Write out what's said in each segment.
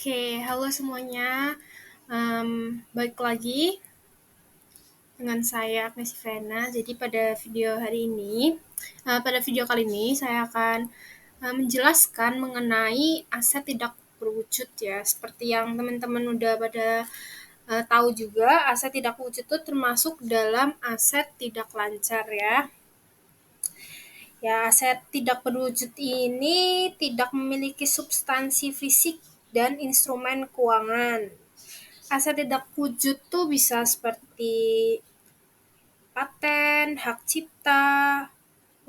Oke, halo semuanya. Balik lagi dengan saya Agnes Ivana. Jadi pada video kali ini saya akan menjelaskan mengenai aset tidak berwujud ya. Seperti yang teman-teman udah pada tahu juga, aset tidak berwujud itu termasuk dalam aset tidak lancar ya. Ya, aset tidak berwujud ini tidak memiliki substansi fisik dan instrumen keuangan. Aset tidak wujud tuh bisa seperti paten, hak cipta,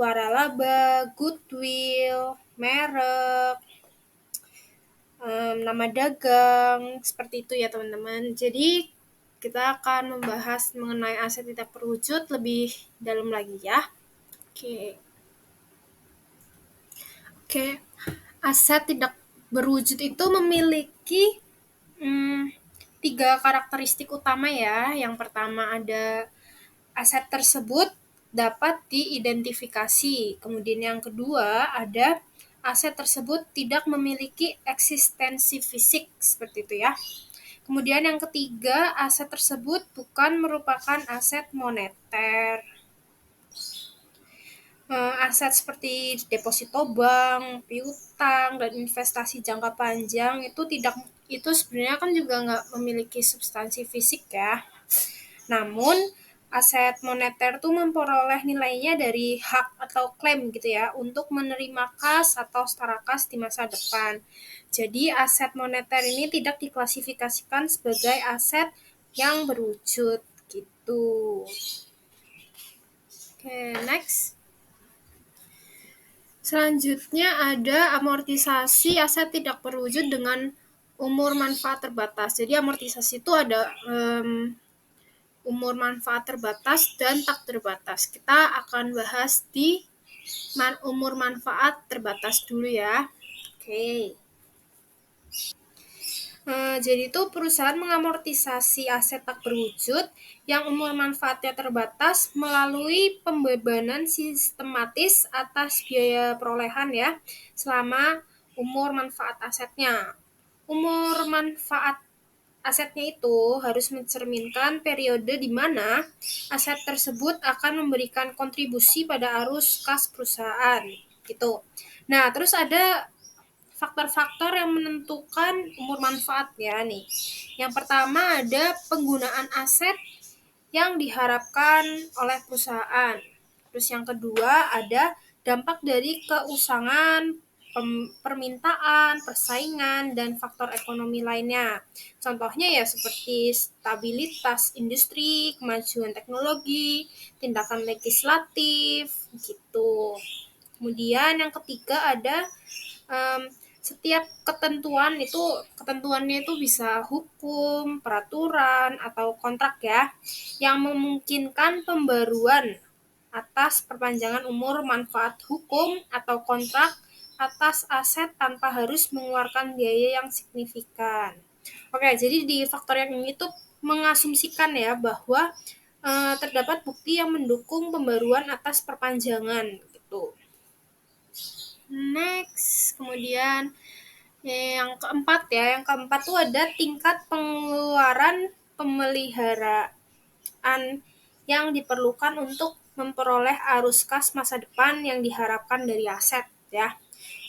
waralaba, goodwill, merek, nama dagang, seperti itu ya teman-teman. Jadi kita akan membahas mengenai aset tidak berwujud lebih dalam lagi ya. Oke. Oke, aset tidak berwujud itu memiliki tiga karakteristik utama ya. Yang pertama ada aset tersebut dapat diidentifikasi. Kemudian yang kedua ada aset tersebut tidak memiliki eksistensi fisik, seperti itu ya. Kemudian yang ketiga, aset tersebut bukan merupakan aset moneter. Aset seperti deposito bank, piutang, dan investasi jangka panjang itu sebenarnya kan juga nggak memiliki substansi fisik ya. Namun aset moneter tuh memperoleh nilainya dari hak atau klaim gitu ya untuk menerima kas atau setara kas di masa depan. Jadi aset moneter ini tidak diklasifikasikan sebagai aset yang berwujud gitu. Oke, next. Selanjutnya ada amortisasi aset tidak berwujud dengan umur manfaat terbatas. Jadi amortisasi itu ada umur manfaat terbatas dan tak terbatas. Kita akan bahas di umur manfaat terbatas dulu ya. Oke. Jadi itu perusahaan mengamortisasi aset tak berwujud yang umur manfaatnya terbatas melalui pembebanan sistematis atas biaya perolehan ya selama umur manfaat asetnya. Umur manfaat asetnya itu harus mencerminkan periode di mana aset tersebut akan memberikan kontribusi pada arus kas perusahaan gitu. Nah, terus ada faktor-faktor yang menentukan umur manfaatnya nih. Yang pertama ada penggunaan aset yang diharapkan oleh perusahaan. Terus yang kedua ada dampak dari keusangan, permintaan, persaingan, dan faktor ekonomi lainnya. Contohnya ya seperti stabilitas industri, kemajuan teknologi, tindakan legislatif, gitu. Kemudian yang ketiga ada setiap ketentuannya itu bisa hukum, peraturan, atau kontrak ya, yang memungkinkan pembaruan atas perpanjangan umur manfaat hukum atau kontrak atas aset tanpa harus mengeluarkan biaya yang signifikan. Oke, jadi di faktor yang ini tuh mengasumsikan ya bahwa terdapat bukti yang mendukung pembaruan atas perpanjangan gitu. Next, kemudian yang keempat tuh ada tingkat pengeluaran pemeliharaan yang diperlukan untuk memperoleh arus kas masa depan yang diharapkan dari aset ya.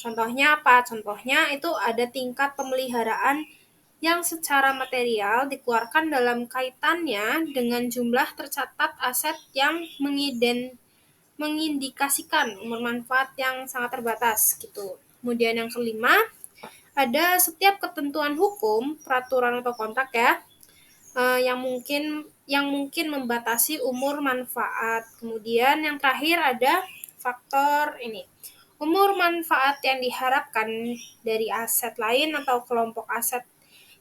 Contohnya apa? Contohnya itu ada tingkat pemeliharaan yang secara material dikeluarkan dalam kaitannya dengan jumlah tercatat aset yang mengindikasikan umur manfaat yang sangat terbatas gitu. Kemudian yang kelima, ada setiap ketentuan hukum, peraturan atau kontrak ya, yang mungkin membatasi umur manfaat. Kemudian yang terakhir ada faktor ini. Umur manfaat yang diharapkan dari aset lain atau kelompok aset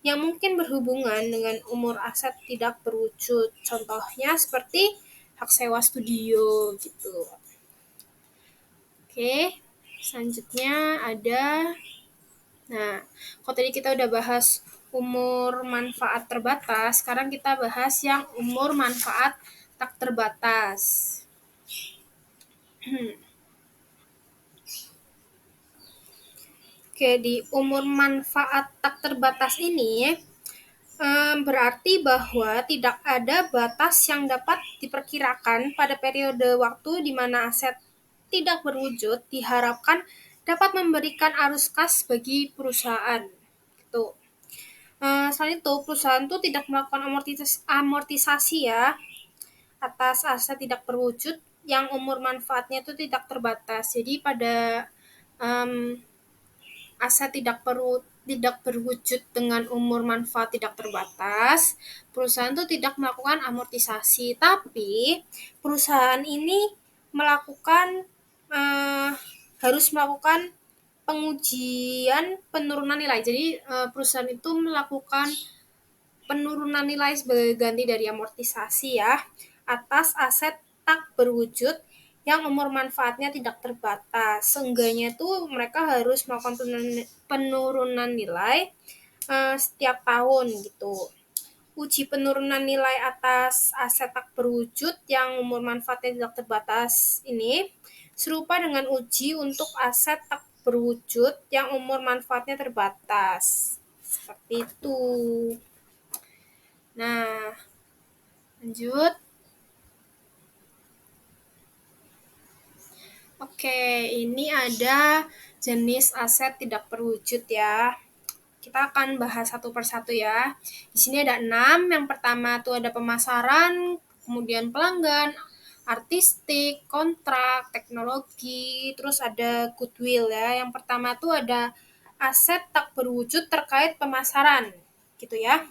yang mungkin berhubungan dengan umur aset tidak berwujud. Contohnya seperti hak sewa studio gitu. Oke, selanjutnya ada. Nah, kalau tadi kita udah bahas umur manfaat terbatas, sekarang kita bahas yang umur manfaat tak terbatas. Oke, di umur manfaat tak terbatas ini berarti bahwa tidak ada batas yang dapat diperkirakan pada periode waktu di mana aset tidak berwujud diharapkan dapat memberikan arus kas bagi perusahaan. Gitu. Selain itu, perusahaan itu tidak melakukan amortisasi ya atas aset tidak berwujud yang umur manfaatnya itu tidak terbatas. Jadi pada um, aset tidak berwujud dengan umur manfaat tidak terbatas, perusahaan itu tidak melakukan amortisasi, tapi perusahaan ini melakukan eh, harus melakukan pengujian penurunan nilai. Jadi perusahaan itu melakukan penurunan nilai sebagai ganti dari amortisasi ya atas aset tak berwujud yang umur manfaatnya tidak terbatas. Seenggaknya itu mereka harus melakukan penurunan nilai setiap tahun gitu. Uji penurunan nilai atas aset tak berwujud yang umur manfaatnya tidak terbatas ini serupa dengan uji untuk aset tak berwujud yang umur manfaatnya terbatas. Seperti itu. Nah, lanjut. Oke, ini ada jenis aset tidak berwujud ya. Kita akan bahas satu persatu ya. Di sini ada 6. Yang pertama tuh ada pemasaran, kemudian pelanggan, artistik, kontrak, teknologi, terus ada goodwill ya. Yang pertama tuh ada aset tak berwujud terkait pemasaran, gitu ya.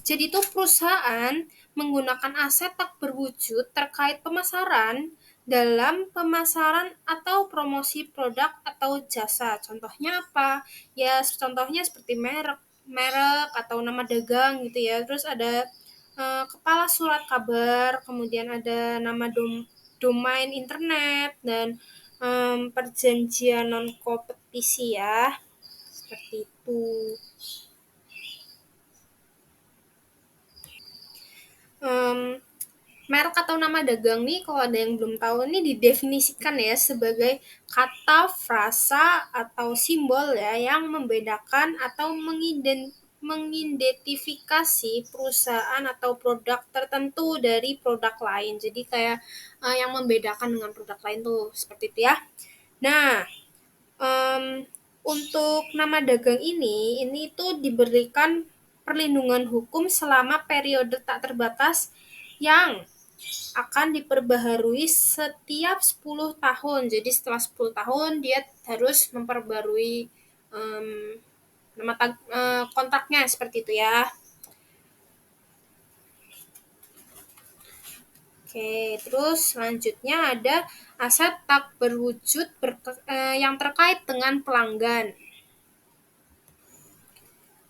Jadi itu perusahaan menggunakan aset tak berwujud terkait pemasaran dalam pemasaran atau promosi produk atau jasa. Contohnya apa? Ya, contohnya seperti merek atau nama dagang gitu ya. Terus ada kepala surat kabar, kemudian ada nama domain internet dan perjanjian non kompetisi ya. Seperti itu. Um, Merek atau nama dagang nih, kalau ada yang belum tahu nih, didefinisikan ya sebagai kata, frasa, atau simbol ya yang membedakan atau mengidentifikasi perusahaan atau produk tertentu dari produk lain. Jadi kayak yang membedakan dengan produk lain tuh seperti itu ya. Nah, um, untuk nama dagang ini tuh diberikan perlindungan hukum selama periode tak terbatas yang akan diperbaharui setiap 10 tahun. Jadi setelah 10 tahun dia harus memperbarui um, kontraknya seperti itu ya. Oke, terus selanjutnya ada aset tak berwujud yang terkait dengan pelanggan.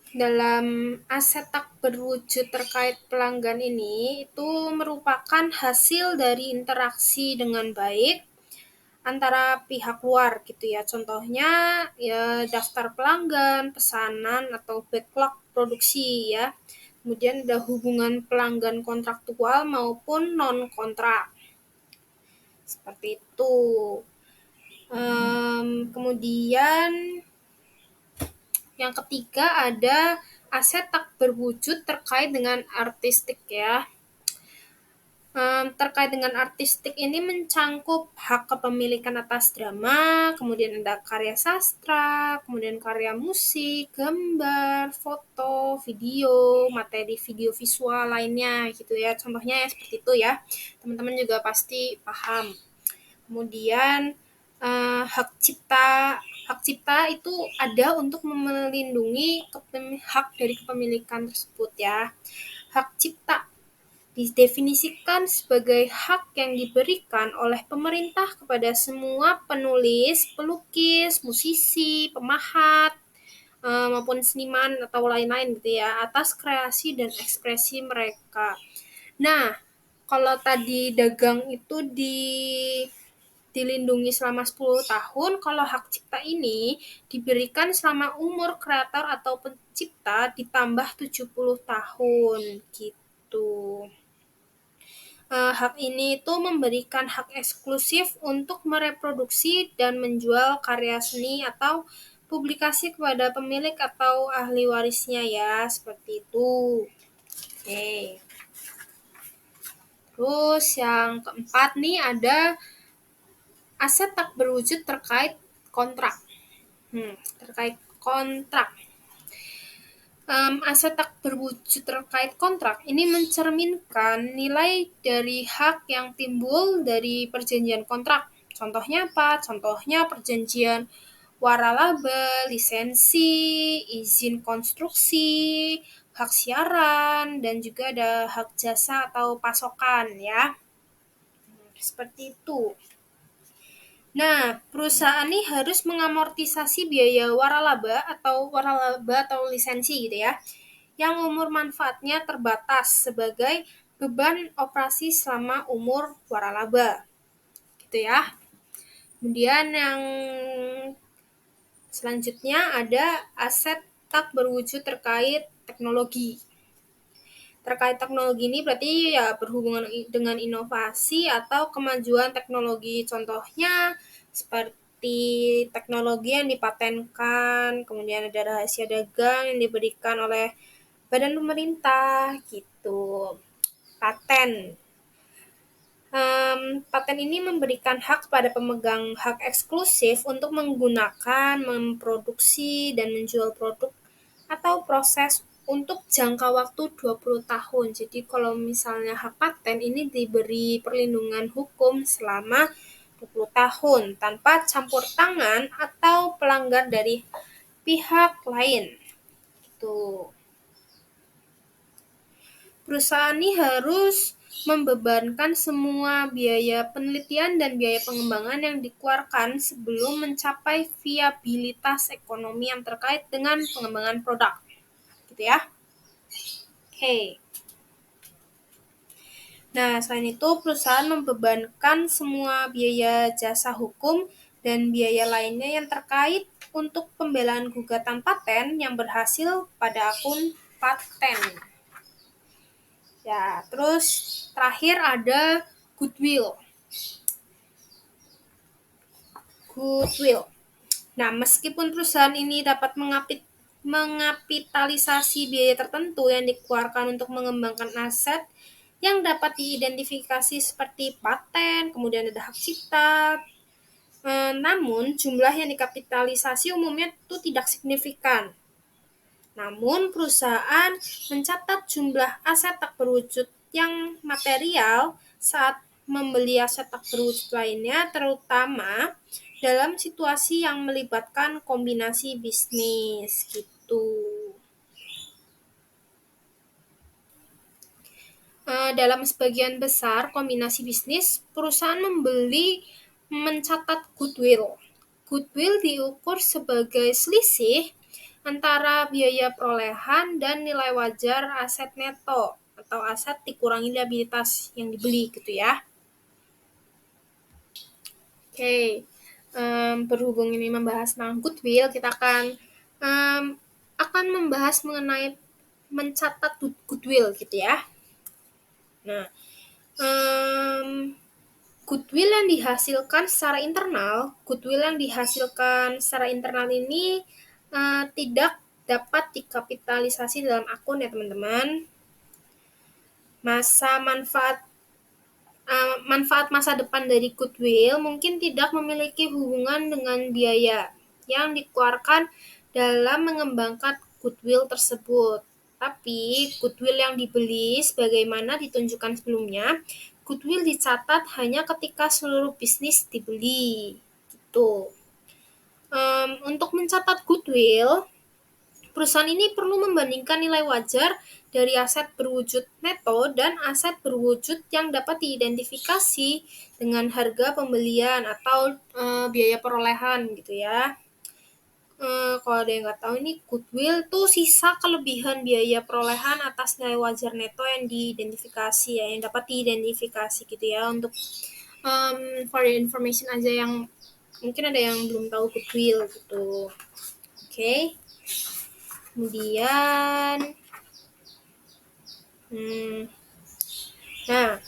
Dalam aset tak berwujud terkait pelanggan ini itu merupakan hasil dari interaksi dengan baik antara pihak luar gitu ya. Contohnya ya daftar pelanggan, pesanan atau backlog produksi ya. Kemudian ada hubungan pelanggan kontraktual maupun non kontrak. Seperti itu. Kemudian yang ketiga ada aset tak berwujud terkait dengan artistik ya. Terkait dengan artistik ini mencangkup hak kepemilikan atas drama, kemudian ada karya sastra, kemudian karya musik, gambar, foto, video, materi video visual lainnya gitu ya. Contohnya ya seperti itu ya. Teman-teman juga pasti paham. Kemudian hak cipta itu ada untuk melindungi hak dari kepemilikan tersebut ya. Hak cipta didefinisikan sebagai hak yang diberikan oleh pemerintah kepada semua penulis, pelukis, musisi, pemahat, maupun seniman atau lain-lain gitu ya, atas kreasi dan ekspresi mereka. Nah, kalau tadi dagang itu dilindungi selama 10 tahun, kalau hak cipta ini diberikan selama umur kreator atau pencipta ditambah 70 tahun gitu. Hak ini itu memberikan hak eksklusif untuk mereproduksi dan menjual karya seni atau publikasi kepada pemilik atau ahli warisnya ya, seperti itu. Oke. Terus yang keempat nih ada aset tak berwujud terkait kontrak. Terkait kontrak. Aset tak berwujud terkait kontrak ini mencerminkan nilai dari hak yang timbul dari perjanjian kontrak. Contohnya apa? Contohnya perjanjian waralaba, lisensi, izin konstruksi, hak siaran, dan juga ada hak jasa atau pasokan ya. Seperti itu. Nah, perusahaan ini harus mengamortisasi biaya waralaba atau lisensi gitu ya, yang umur manfaatnya terbatas sebagai beban operasi selama umur waralaba. Gitu ya. Kemudian yang selanjutnya ada aset tak berwujud terkait teknologi. Terkait teknologi ini berarti ya berhubungan dengan inovasi atau kemajuan teknologi. Contohnya seperti teknologi yang dipatenkan, kemudian ada rahasia dagang yang diberikan oleh badan pemerintah gitu. Paten. Paten ini memberikan hak pada pemegang hak eksklusif untuk menggunakan, memproduksi, dan menjual produk atau proses untuk jangka waktu 20 tahun. Jadi kalau misalnya hak paten ini diberi perlindungan hukum selama 20 tahun tanpa campur tangan atau pelanggar dari pihak lain. Gitu. Perusahaan ini harus membebankan semua biaya penelitian dan biaya pengembangan yang dikeluarkan sebelum mencapai viabilitas ekonomi yang terkait dengan pengembangan produk. Gitu ya. Oke. Nah, selain itu perusahaan membebankan semua biaya jasa hukum dan biaya lainnya yang terkait untuk pembelaan gugatan paten yang berhasil pada akun paten. Ya, terus terakhir ada goodwill. Nah, meskipun perusahaan ini dapat mengapitalisasi biaya tertentu yang dikeluarkan untuk mengembangkan aset yang dapat diidentifikasi seperti paten, kemudian ada hak cipta, namun jumlah yang dikapitalisasi umumnya itu tidak signifikan. Namun perusahaan mencatat jumlah aset tak berwujud yang material saat membeli aset tak berwujud lainnya, terutama dalam situasi yang melibatkan kombinasi bisnis gitu. Dalam sebagian besar kombinasi bisnis, perusahaan mencatat goodwill. Goodwill diukur sebagai selisih antara biaya perolehan dan nilai wajar aset neto atau aset dikurangi liabilitas yang dibeli gitu ya. Oke, berhubung ini membahas tentang goodwill, kita akan membahas mengenai mencatat goodwill gitu ya. Nah, goodwill yang dihasilkan secara internal ini tidak dapat dikapitalisasi dalam akun ya teman-teman. Manfaat masa depan dari goodwill mungkin tidak memiliki hubungan dengan biaya yang dikeluarkan dalam mengembangkan goodwill tersebut. Tapi goodwill yang dibeli sebagaimana ditunjukkan sebelumnya, goodwill dicatat hanya ketika seluruh bisnis dibeli. Gitu. Untuk mencatat goodwill, perusahaan ini perlu membandingkan nilai wajar dari aset berwujud neto dan aset berwujud yang dapat diidentifikasi dengan harga pembelian atau biaya perolehan gitu ya. Kalau ada yang nggak tahu ini goodwill tuh sisa kelebihan biaya perolehan atas nilai wajar neto yang diidentifikasi ya, yang dapat diidentifikasi gitu ya. Untuk for your information aja yang mungkin ada yang belum tahu goodwill gitu. Oke. Kemudian nah,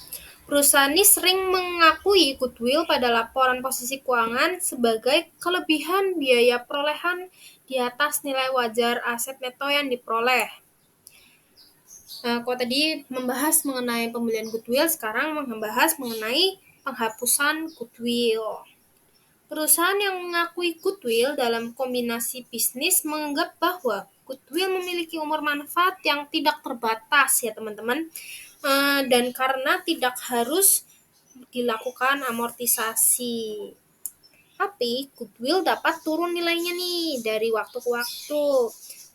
Perusahaan ini sering mengakui goodwill pada laporan posisi keuangan sebagai kelebihan biaya perolehan di atas nilai wajar aset neto yang diperoleh. Nah, kalau tadi membahas mengenai pembelian goodwill, sekarang membahas mengenai penghapusan goodwill. Perusahaan yang mengakui goodwill dalam kombinasi bisnis menganggap bahwa goodwill memiliki umur manfaat yang tidak terbatas ya teman-teman, dan karena tidak harus dilakukan amortisasi. Tapi goodwill dapat turun nilainya nih dari waktu ke waktu.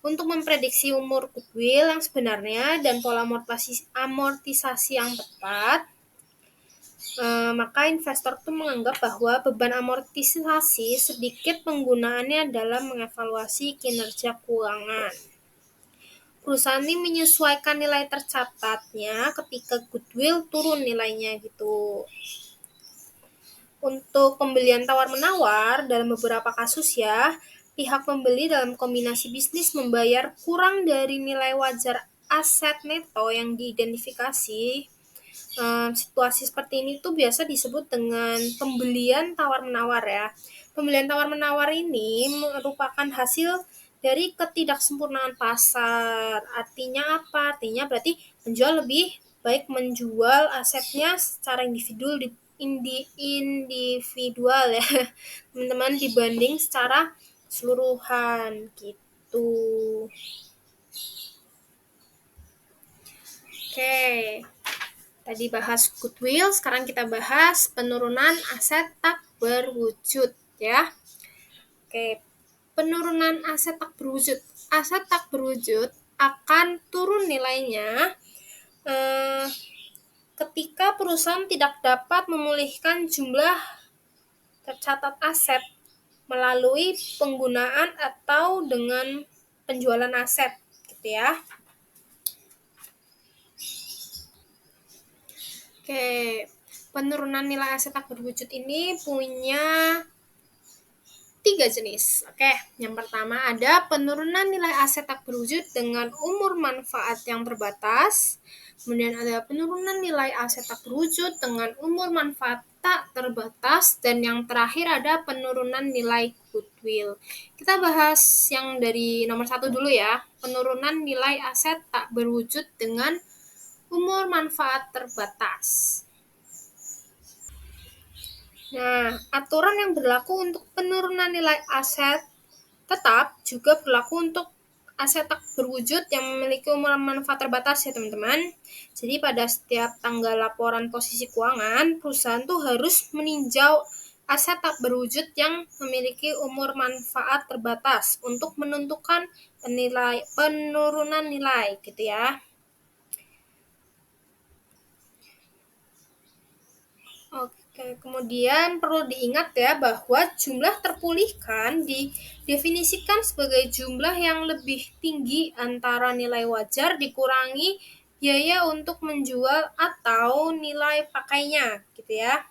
Untuk memprediksi umur goodwill yang sebenarnya dan pola amortisasi yang tepat, maka investor tuh menganggap bahwa beban amortisasi sedikit penggunaannya dalam mengevaluasi kinerja keuangan. Perusahaan ini menyesuaikan nilai tercatatnya ketika goodwill turun nilainya gitu. Untuk pembelian tawar-menawar dalam beberapa kasus ya, pihak pembeli dalam kombinasi bisnis membayar kurang dari nilai wajar aset neto yang diidentifikasi. Situasi seperti ini tuh biasa disebut dengan pembelian tawar-menawar ya. Pembelian tawar-menawar ini merupakan hasil dari ketidaksempurnaan pasar. Artinya apa? Artinya berarti penjual lebih baik menjual asetnya secara individual ya, teman-teman, dibanding secara keseluruhan gitu. Oke. Tadi bahas goodwill, sekarang kita bahas penurunan aset tak berwujud ya. Oke, penurunan aset tak berwujud. Aset tak berwujud akan turun nilainya ketika perusahaan tidak dapat memulihkan jumlah tercatat aset melalui penggunaan atau dengan penjualan aset gitu ya. Oke, penurunan nilai aset tak berwujud ini punya 3 jenis. Oke, yang pertama ada penurunan nilai aset tak berwujud dengan umur manfaat yang terbatas. Kemudian ada penurunan nilai aset tak berwujud dengan umur manfaat tak terbatas. Dan yang terakhir ada penurunan nilai goodwill. Kita bahas yang dari nomor 1 dulu ya. Penurunan nilai aset tak berwujud dengan umur manfaat terbatas. Nah, aturan yang berlaku untuk penurunan nilai aset tetap juga berlaku untuk aset tak berwujud yang memiliki umur manfaat terbatas ya teman-teman. Jadi pada setiap tanggal laporan posisi keuangan, perusahaan tuh harus meninjau aset tak berwujud yang memiliki umur manfaat terbatas untuk menentukan penurunan nilai gitu ya. Oke, kemudian perlu diingat ya bahwa jumlah terpulihkan didefinisikan sebagai jumlah yang lebih tinggi antara nilai wajar dikurangi biaya untuk menjual atau nilai pakainya, gitu ya.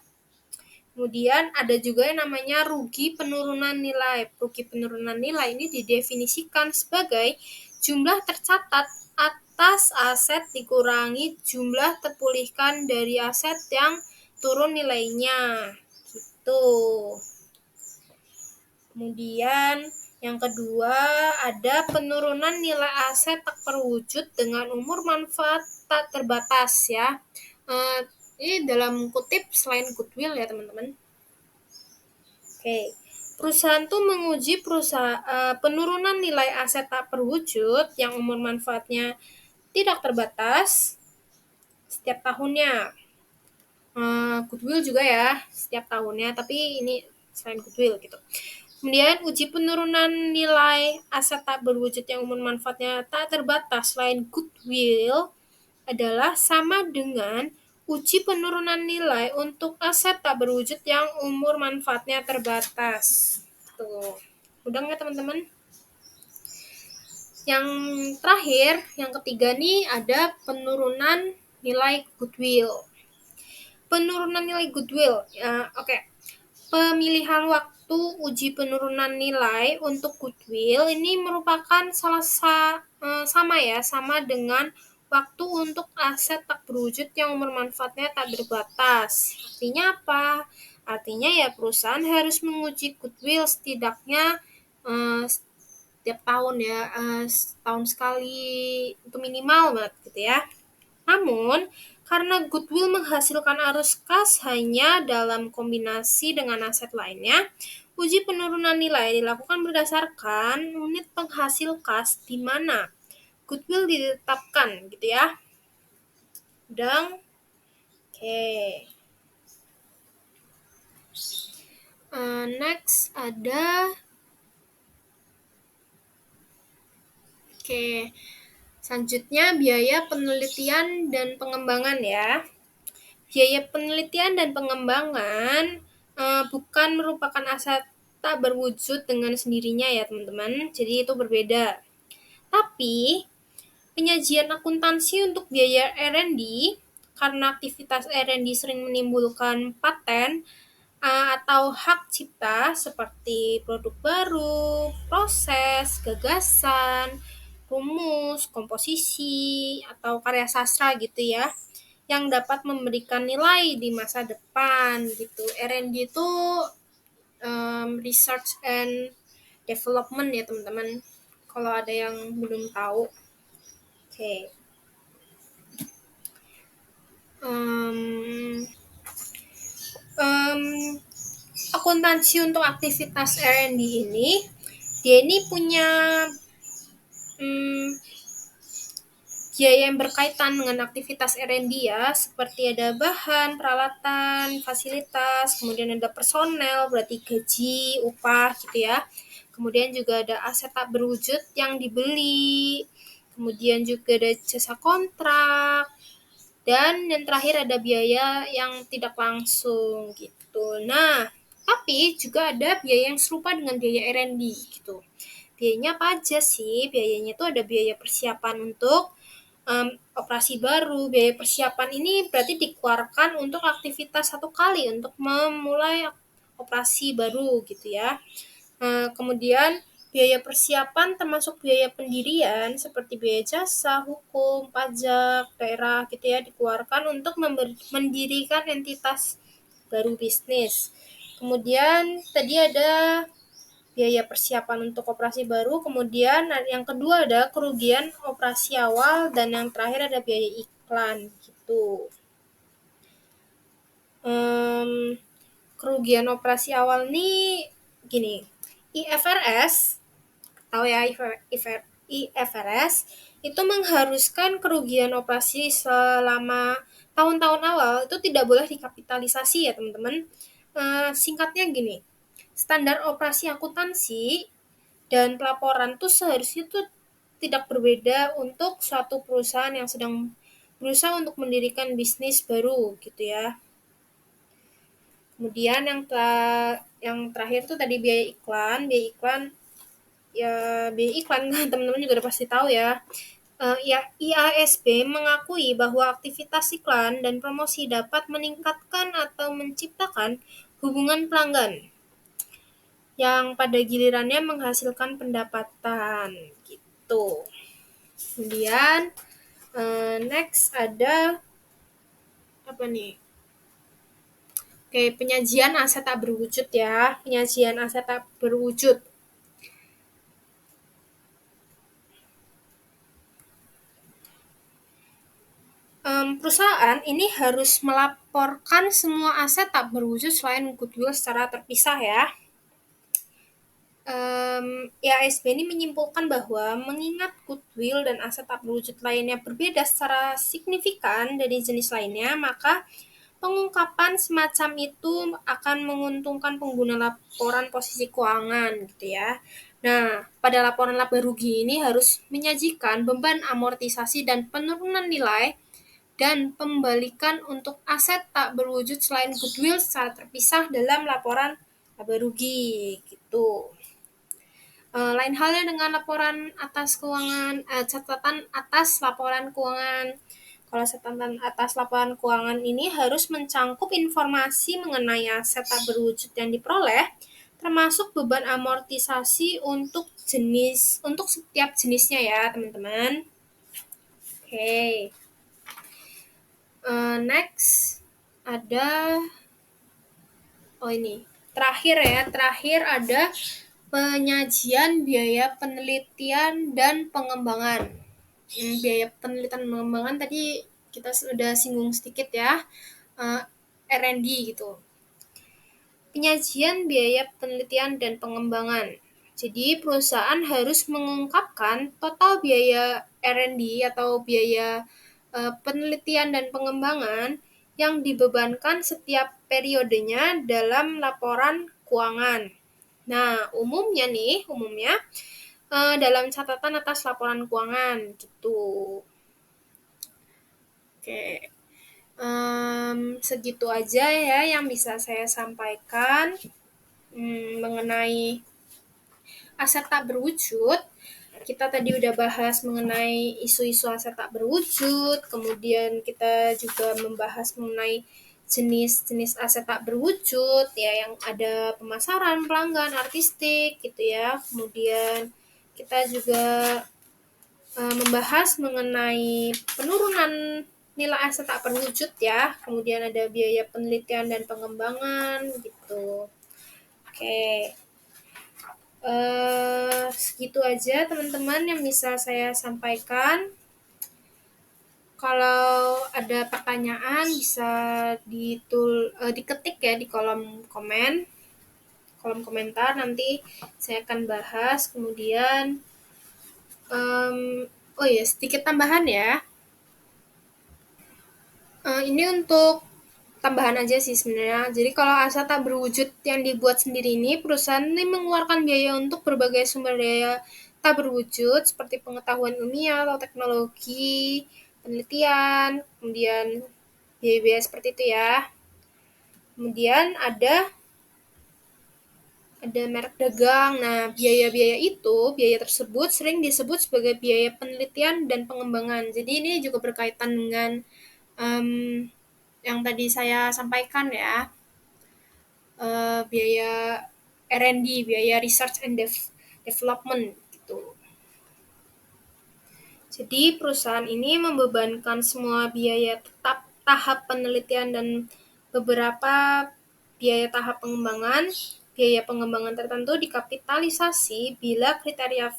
Kemudian ada juga yang namanya rugi penurunan nilai. Rugi penurunan nilai ini didefinisikan sebagai jumlah tercatat atas aset dikurangi jumlah terpulihkan dari aset yang turun nilainya gitu. Kemudian yang kedua ada penurunan nilai aset tak terwujud dengan umur manfaat tak terbatas ya. Ini dalam kutip selain goodwill ya teman-teman. Oke, perusahaan tuh menguji penurunan nilai aset tak terwujud yang umur manfaatnya tidak terbatas setiap tahunnya. Goodwill juga ya setiap tahunnya, tapi ini selain goodwill gitu. Kemudian uji penurunan nilai aset tak berwujud yang umur manfaatnya tak terbatas selain goodwill adalah sama dengan uji penurunan nilai untuk aset tak berwujud yang umur manfaatnya terbatas. Tuh. Udah nggak teman-teman? Yang terakhir, yang ketiga nih ada penurunan nilai goodwill. Penurunan nilai goodwill. Oke. Pemilihan waktu uji penurunan nilai untuk goodwill ini merupakan sama dengan waktu untuk aset tak berwujud yang umur manfaatnya tak berbatas. Artinya apa? Artinya ya perusahaan harus menguji goodwill setidaknya setiap tahun ya, setahun sekali, itu minimal banget gitu ya. Namun, karena goodwill menghasilkan arus kas hanya dalam kombinasi dengan aset lainnya, uji penurunan nilai dilakukan berdasarkan unit penghasil kas di mana goodwill ditetapkan gitu ya. Dan oke. Next ada selanjutnya biaya penelitian dan pengembangan ya. Biaya penelitian dan pengembangan bukan merupakan aset tak berwujud dengan sendirinya ya teman-teman. Jadi itu berbeda. Tapi penyajian akuntansi untuk biaya R&D karena aktivitas R&D sering menimbulkan paten atau hak cipta seperti produk baru, proses, gagasan, rumus, komposisi, atau karya sastra gitu ya, yang dapat memberikan nilai di masa depan gitu. R&D itu research and development ya teman-teman. Kalau ada yang belum tahu, oke. Um, um, Akuntansi untuk aktivitas R&D ini, dia ini punya biaya yang berkaitan dengan aktivitas R&D ya, seperti ada bahan, peralatan, fasilitas, kemudian ada personel, berarti gaji, upah gitu ya. Kemudian juga ada aset tak berwujud yang dibeli, kemudian juga ada jasa kontrak, dan yang terakhir ada biaya yang tidak langsung gitu. Nah, tapi juga ada biaya yang serupa dengan biaya R&D gitu. Biayanya apa aja sih? Biayanya itu ada biaya persiapan untuk operasi baru. Biaya persiapan ini berarti dikeluarkan untuk aktivitas satu kali untuk memulai operasi baru gitu ya. Kemudian biaya persiapan termasuk biaya pendirian seperti biaya jasa, hukum, pajak, daerah gitu ya dikeluarkan untuk mendirikan entitas baru bisnis. Kemudian tadi ada biaya persiapan untuk operasi baru, kemudian yang kedua ada kerugian operasi awal, dan yang terakhir ada biaya iklan gitu. Kerugian operasi awal nih gini, IFRS tahu ya, IFRS itu mengharuskan kerugian operasi selama tahun-tahun awal itu tidak boleh dikapitalisasi ya teman-teman. Singkatnya gini, standar operasi akuntansi dan pelaporan tuh seharusnya tuh tidak berbeda untuk suatu perusahaan yang sedang berusaha untuk mendirikan bisnis baru gitu ya. Kemudian yang terakhir tuh tadi biaya iklan ya, biaya iklan teman-teman juga udah pasti tahu ya. Ya, IASB mengakui bahwa aktivitas iklan dan promosi dapat meningkatkan atau menciptakan hubungan pelanggan yang pada gilirannya menghasilkan pendapatan gitu. Kemudian next ada apa nih? Oke, penyajian aset tak berwujud ya. Penyajian aset tak berwujud. Perusahaan ini harus melaporkan semua aset tak berwujud selain goodwill secara terpisah ya. IASB ini menyimpulkan bahwa mengingat goodwill dan aset tak berwujud lainnya berbeda secara signifikan dari jenis lainnya, maka pengungkapan semacam itu akan menguntungkan pengguna laporan posisi keuangan gitu ya. Nah, pada laporan laba rugi ini harus menyajikan beban amortisasi dan penurunan nilai dan pembalikan untuk aset tak berwujud selain goodwill secara terpisah dalam laporan laba rugi gitu. Lain halnya dengan laporan atas keuangan, catatan atas laporan keuangan. Kalau catatan atas laporan keuangan ini harus mencangkup informasi mengenai aset tak berwujud yang diperoleh, termasuk beban amortisasi untuk setiap jenisnya ya teman-teman. Oke. Next ada ini terakhir ada penyajian biaya penelitian dan pengembangan. Biaya penelitian dan pengembangan tadi kita sudah singgung sedikit ya, R&D gitu. Penyajian biaya penelitian dan pengembangan. Jadi perusahaan harus mengungkapkan total biaya R&D atau biaya penelitian dan pengembangan yang dibebankan setiap periodenya dalam laporan keuangan. Nah, umumnya dalam catatan atas laporan keuangan gitu. Oke, segitu aja ya yang bisa saya sampaikan mengenai aset tak berwujud. Kita tadi udah bahas mengenai isu-isu aset tak berwujud, kemudian kita juga membahas mengenai jenis-jenis aset tak berwujud ya, yang ada pemasaran, pelanggan, artistik gitu ya. Kemudian kita juga membahas mengenai penurunan nilai aset tak berwujud ya. Kemudian ada biaya penelitian dan pengembangan gitu. Oke. Segitu aja teman-teman yang bisa saya sampaikan. Kalau ada pertanyaan bisa diketik ya di kolom komentar, nanti saya akan bahas. Kemudian oh ya, sedikit tambahan ya. Ini untuk tambahan aja sih sebenarnya. Jadi kalau aset tak berwujud yang dibuat sendiri ini, perusahaan ini mengeluarkan biaya untuk berbagai sumber daya tak berwujud seperti pengetahuan ilmiah atau teknologi, penelitian, kemudian biaya-biaya seperti itu ya. Kemudian ada merek dagang. Nah, biaya tersebut sering disebut sebagai biaya penelitian dan pengembangan. Jadi ini juga berkaitan dengan yang tadi saya sampaikan ya, biaya R&D, biaya research and development gitu. Jadi perusahaan ini membebankan semua biaya tetap tahap penelitian dan beberapa biaya tahap pengembangan. Biaya pengembangan tertentu dikapitalisasi bila kriteria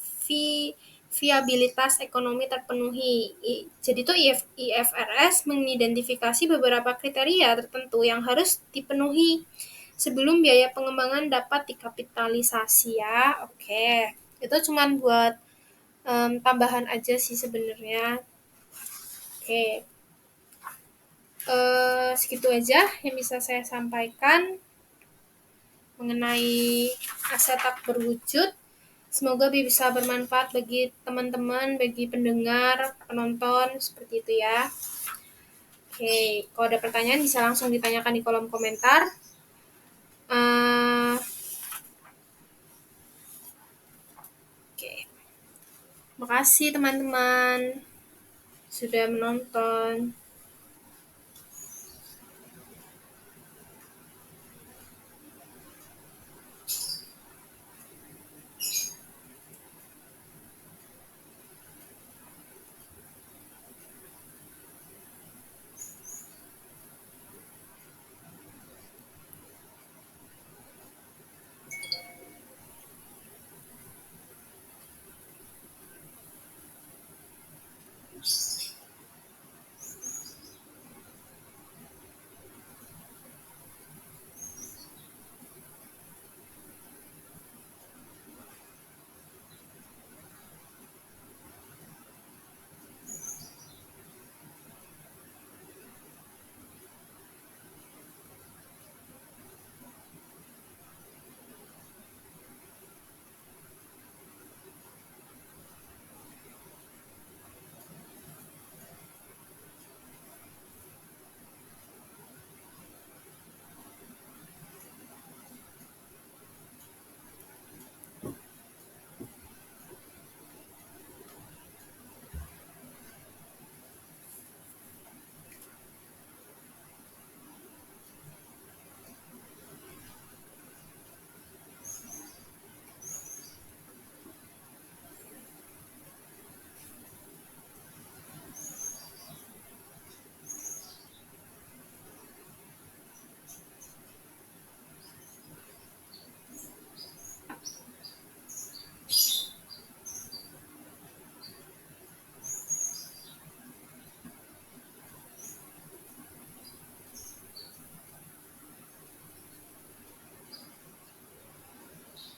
viabilitas ekonomi terpenuhi. Jadi itu IFRS mengidentifikasi beberapa kriteria tertentu yang harus dipenuhi sebelum biaya pengembangan dapat dikapitalisasi ya. Oke, itu cuma buat tambahan aja sih sebenarnya. Oke, segitu aja yang bisa saya sampaikan mengenai aset tak berwujud. Semoga bisa bermanfaat bagi teman-teman, bagi pendengar, penonton, seperti itu ya. Oke, kalau ada pertanyaan bisa langsung ditanyakan di kolom komentar. Oke, makasih teman-teman sudah menonton.